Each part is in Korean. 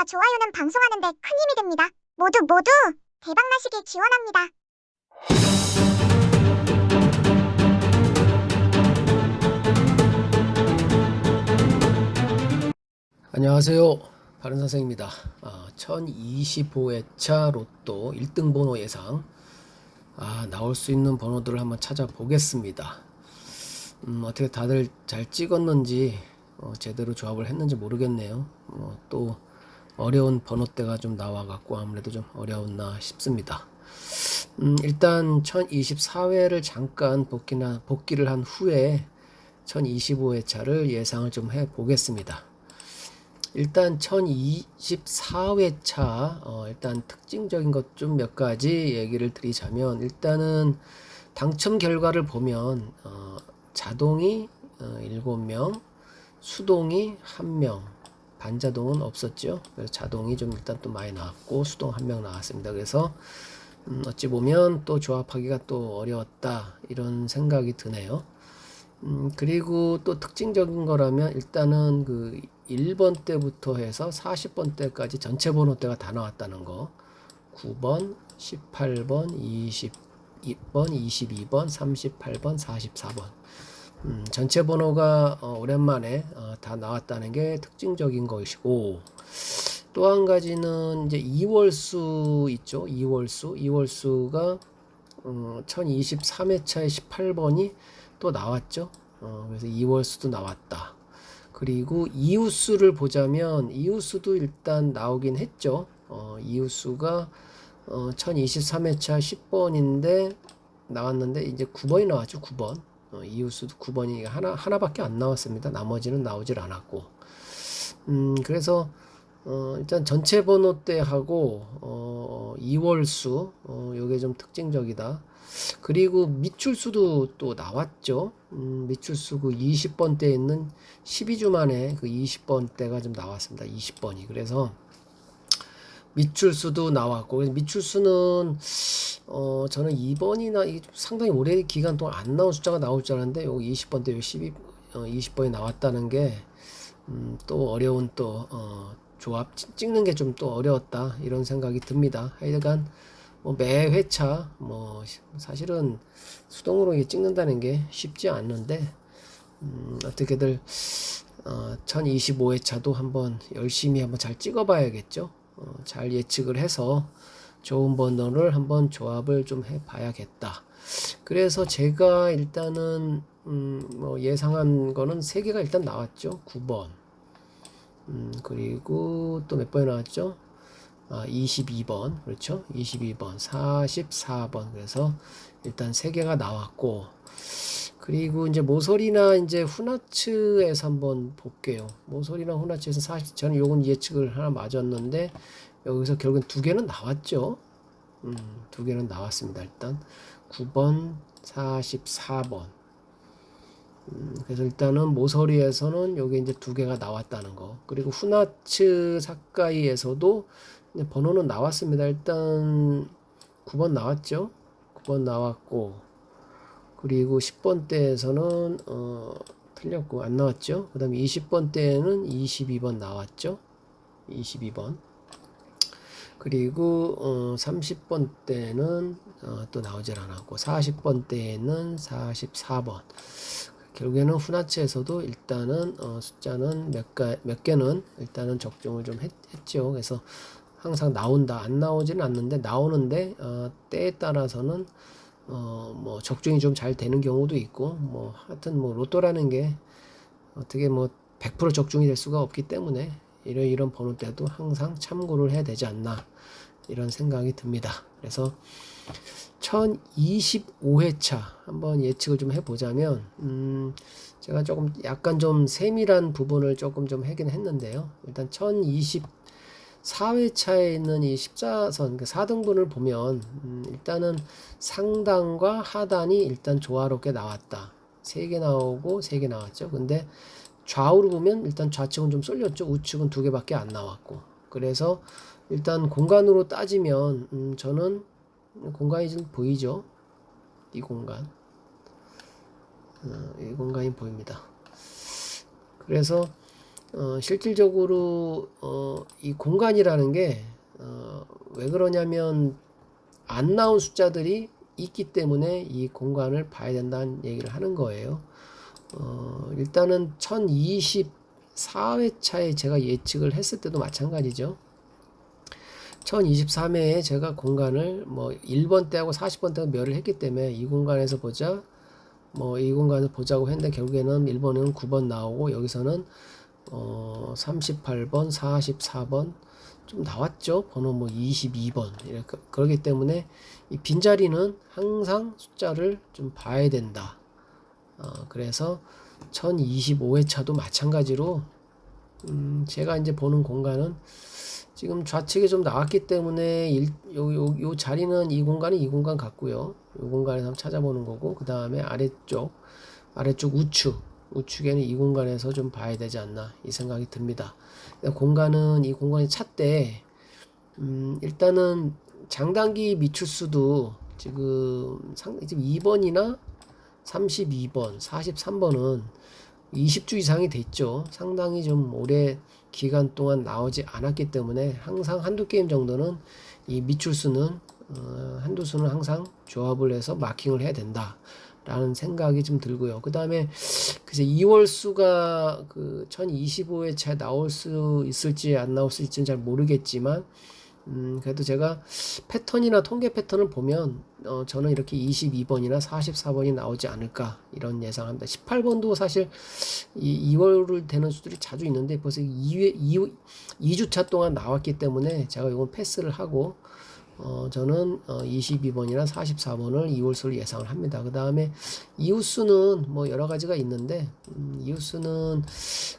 좋아요는 방송하는 데 큰 힘이 됩니다. 모두 대박나시길 기원합니다. 안녕하세요. 바른선생입니다. 1025회차 로또 1등 번호 예상 나올 수 있는 번호들을 한번 찾아보겠습니다. 어떻게 다들 잘 찍었는지 제대로 조합을 했는지 모르겠네요. 또 어려운 번호대가 좀 나와갖고 아무래도 좀 어려웠나 싶습니다. 일단 1024회를 잠깐 복기를 한 후에 1025회차를 예상을 좀 해보겠습니다. 일단 1024회차 일단 특징적인 것 좀 몇 가지 얘기를 드리자면, 일단은 당첨 결과를 보면 자동이 7명, 수동이 1명, 반자동은 없었죠. 그래서 자동이 좀 일단 또 많이 나왔고 수동 1명 나왔습니다. 그래서 어찌 보면 또 조합하기가 또 어려웠다, 이런 생각이 드네요. 그리고 또 특징적인 거라면 일단은 그 1번 때부터 해서 40번 때까지 전체 번호대가 다 나왔다는 거. 9번, 18번, 22번, 22번, 38번, 44번. 전체 번호가 오랜만에 다 나왔다는 게 특징적인 것이고, 또 한 가지는 이제 2월수 있죠. 2월수가 1023회차에 18번이 또 나왔죠. 그래서 2월수도 나왔다. 그리고 이웃수를 보자면 이웃수도 일단 나오긴 했죠. 이웃수가 1023회차 10번인데 나왔는데 이제 9번이 나왔죠. 9번. 이웃수도 9번이 하나밖에 안 나왔습니다. 나머지는 나오질 않았고. 그래서 일단 전체 번호대하고 2월수 요게 좀 특징적이다. 그리고 미출수도 또 나왔죠. 미출수 그 20번대에 있는 12주 만에 그 20번대가 좀 나왔습니다. 20번이. 그래서 미출수도 나왔고, 그래서 미출수는 저는 2번이나 상당히 오래 기간 동안 안 나온 숫자가 나올 줄 알았는데, 요 20번대 요 20번이 나왔다는 게 또 어려운 또 조합 찍는 게 좀 또 어려웠다, 이런 생각이 듭니다. 하여간 매 회차 사실은 수동으로 찍는다는 게 쉽지 않는데, 어떻게들 1025회차도 한번 열심히 한번 잘 찍어봐야겠죠. 잘 예측을 해서 좋은 번호를 한번 조합을 좀 해봐야겠다. 그래서 제가 일단은 예상한 거는 3개가 일단 나왔죠. 9번, 그리고 또 몇 번이 나왔죠? 22번, 그렇죠? 22번, 44번. 그래서 일단 3개가 나왔고, 그리고 이제 모서리나 이제 후나츠에서 한번 볼게요. 모서리나 후나츠에서 사실 저는 요건 예측을 하나 맞았는데, 여기서 결국엔 2개는 나왔죠. 2개는 나왔습니다. 일단 9번, 44번. 그래서 일단은 모서리에서는 요게 이제 2개가 나왔다는 거. 그리고 후나츠 사카이에서도 번호는 나왔습니다. 일단 9번 나왔죠. 9번 나왔고, 그리고 10번대에서는 틀렸고 안 나왔죠. 그 다음에 20번대에는 22번 나왔죠. 22번. 그리고 30번대는 또 나오질 않았고, 40번대에는 44번. 결국에는 후나츠에서도 일단은 숫자는 몇 개는 일단은 적중을 좀 했죠. 그래서 항상 나온다, 안 나오지는 않는데 나오는데 때에 따라서는 적중이 좀 잘 되는 경우도 있고, 하여튼 로또라는 게 어떻게 100% 적중이 될 수가 없기 때문에 이런 번호대도 항상 참고를 해야 되지 않나, 이런 생각이 듭니다. 그래서 1025회차 한번 예측을 좀 해보자면, 제가 조금 약간 좀 세밀한 부분을 조금 좀 하긴 했는데요. 일단 1024회차에 있는 이 14선, 그 4등분을 보면, 일단은 상단과 하단이 일단 조화롭게 나왔다. 3개 나오고 3개 나왔죠. 근데 좌우로 보면 일단 좌측은 좀 쏠렸죠. 우측은 2개밖에 안 나왔고. 그래서 일단 공간으로 따지면 저는 공간이 좀 보이죠. 이 공간이 보입니다. 그래서 실질적으로 이 공간이라는 게 왜 그러냐면 안 나온 숫자들이 있기 때문에 이 공간을 봐야 된다는 얘기를 하는 거예요. 일단은 1024회차에 제가 예측을 했을 때도 마찬가지죠. 1023회에 제가 공간을 뭐 1번 때하고 40번 때하고 멸을 했기 때문에 이 공간에서 보자, 뭐 이 공간을 보자고 했는데 결국에는 1번은 9번 나오고 여기서는 38번, 44번 좀 나왔죠. 번호 뭐 22번 이렇게. 그렇기 때문에 이 빈자리는 항상 숫자를 좀 봐야 된다. 그래서 1025회차도 마찬가지로 제가 이제 보는 공간은 지금 좌측에 좀 나왔기 때문에 요 자리는 이 공간이 이 공간 같고요. 이 공간에서 한번 찾아보는 거고, 그 다음에 아래쪽 우측에는 이 공간에서 좀 봐야 되지 않나 이 생각이 듭니다. 공간은 이 공간이 찼대. 일단은 장단기 미출수도 지금 2번이나 32번, 43번은 20주 이상이 됐죠. 상당히 좀 오래 기간 동안 나오지 않았기 때문에 항상 한두 게임 정도는 이 미출수는 한두 수는 항상 조합을 해서 마킹을 해야 된다 라는 생각이 좀 들고요. 그 다음에 글쎄 2월 수가 그 1025회차에 나올 수 있을지 안 나올 수 있을지는 잘 모르겠지만 그래도 제가 패턴이나 통계 패턴을 보면 저는 이렇게 22번이나 44번이 나오지 않을까 이런 예상합니다. 18번도 사실 2월을 되는 수들이 자주 있는데 벌써 2주차 동안 나왔기 때문에 제가 이건 패스를 하고 저는 22번이나 44번을 이홀수를 예상을 합니다. 그 다음에 이웃수는 뭐 여러 가지가 있는데 이웃수는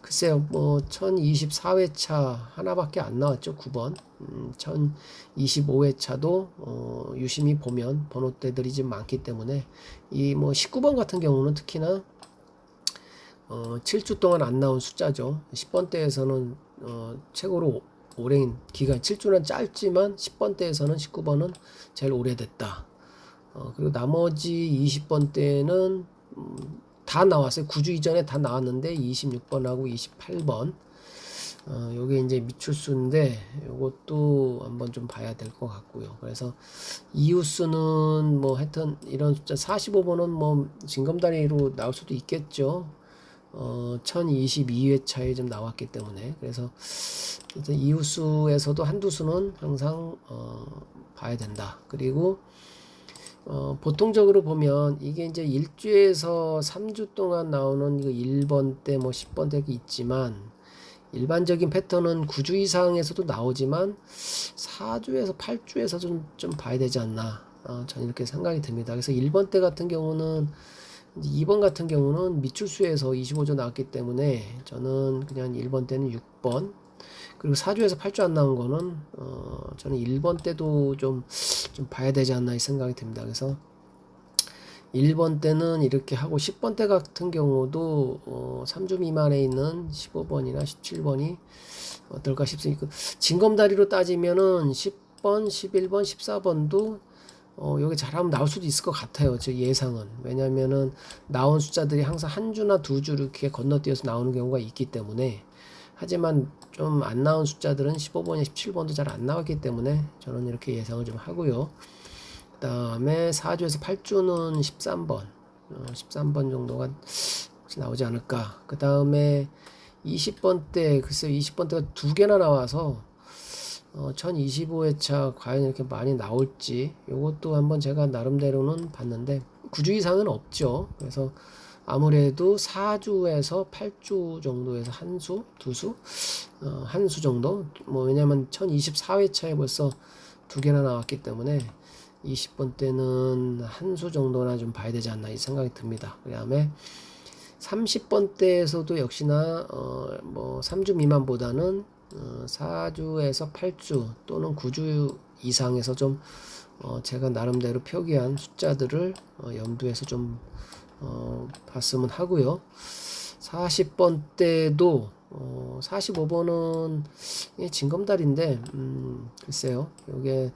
글쎄요 뭐 1024회차 하나밖에 안 나왔죠. 9번 1025회차도 유심히 보면 번호대들이 좀 많기 때문에 이 뭐 19번 같은 경우는 특히나 7주 동안 안 나온 숫자죠. 10번대에서는 최고로 오랜 기간 7주는 짧지만 10번대에서는 19번은 제일 오래됐다. 그리고 나머지 20번대는 다 나왔어요. 9주 이전에 다 나왔는데 26번하고 28번 요게 이제 미출수인데 요것도 한번 좀 봐야 될 것 같고요. 그래서 이웃수는 뭐 하여튼 이런 숫자 45번은 뭐 징검다리로 나올 수도 있겠죠. 1022회차에 좀 나왔기 때문에 그래서 이웃수에서도 한두 수는 항상 봐야 된다. 그리고 보통적으로 보면 이게 이제 1주에서 3주 동안 나오는 이거 1번 때 뭐 10번 때 있지만 일반적인 패턴은 9주 이상에서도 나오지만 4주에서 8주에서 좀 봐야 되지 않나 저는 이렇게 생각이 듭니다. 그래서 1번 때 같은 경우는 2번 같은 경우는 미출수에서 25조 나왔기 때문에 저는 그냥 1번 때는 6번 그리고 4주에서 8주 안 나온 거는 저는 1번 때도 좀 봐야 되지 않나 이 생각이 듭니다. 그래서 1번 때는 이렇게 하고 10번 때 같은 경우도 3주 미만에 있는 15번이나 17번이 어떨까 싶으니까 징검다리로 따지면은 10번, 11번, 14번도 여기 잘하면 나올 수도 있을 것 같아요. 제 예상은. 왜냐면은 나온 숫자들이 항상 한 주나 두 주 이렇게 건너뛰어서 나오는 경우가 있기 때문에 하지만 좀 안 나온 숫자들은 15번이나 17번도 잘 안 나왔기 때문에 저는 이렇게 예상을 좀 하고요. 그 다음에 4주에서 8주는 13번 13번 정도가 혹시 나오지 않을까. 그 다음에 20번 때 글쎄요 20번 때가 두 개나 나와서 1025회차 과연 이렇게 많이 나올지 요것도 한번 제가 나름대로는 봤는데 9주 이상은 없죠. 그래서 아무래도 4주에서 8주 정도에서 한 수, 두 수, 한 수 정도. 뭐 왜냐면 1024회차에 벌써 두 개나 나왔기 때문에 20번 때는 한 수 정도나 좀 봐야 되지 않나 이 생각이 듭니다. 그다음에 30번 때에서도 역시나 뭐 3주 미만보다는 4주에서 8주 또는 9주 이상에서 좀 제가 나름대로 표기한 숫자들을 염두에서 좀 봤으면 하고요. 40번 때도 45번은 징검다리인데 글쎄요. 이게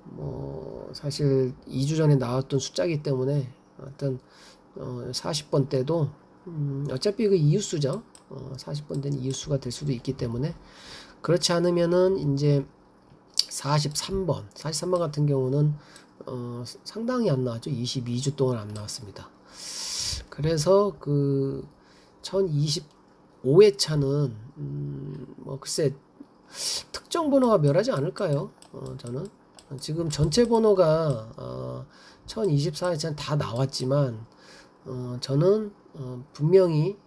뭐 사실 2주 전에 나왔던 숫자이기 때문에 하여튼 40번 때도 어차피 그 이웃수죠. 40번대는 이웃수가 될 수도 있기 때문에 그렇지 않으면은 이제 43번 같은 경우는 상당히 안 나왔죠. 22주 동안 안 나왔습니다. 그래서 그 1025회차는 뭐 글쎄 특정 번호가 멸하지 않을까요? 저는 지금 전체 번호가 1024회차는 다 나왔지만 저는 분명히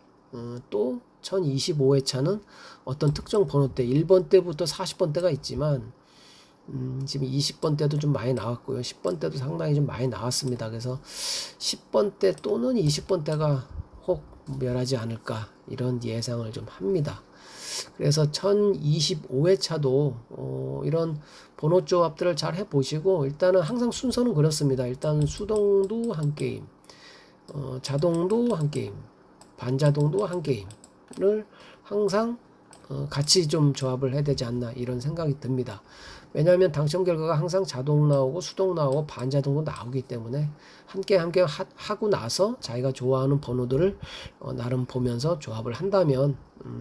또 1025회차는 어떤 특정 번호대 1번 때부터 40번대가 있지만 지금 20번대도 좀 많이 나왔고요. 10번대도 상당히 좀 많이 나왔습니다. 그래서 10번대 또는 20번대가 혹 멸하지 않을까 이런 예상을 좀 합니다. 그래서 1025회차도 이런 번호 조합들을 잘 해보시고 일단은 항상 순서는 그렇습니다. 일단 수동도 한 게임, 자동도 한 게임, 반자동도 한 게임을 항상 같이 좀 조합을 해야 되지 않나 이런 생각이 듭니다. 왜냐하면 당첨 결과가 항상 자동 나오고 수동 나오고 반자동도 나오기 때문에 함께 하고 나서 자기가 좋아하는 번호들을 나름 보면서 조합을 한다면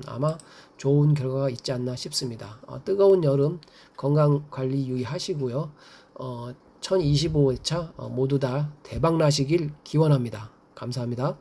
아마 좋은 결과가 있지 않나 싶습니다. 뜨거운 여름 건강 관리 유의하시고요. 1025회차 모두 다 대박 나시길 기원합니다. 감사합니다.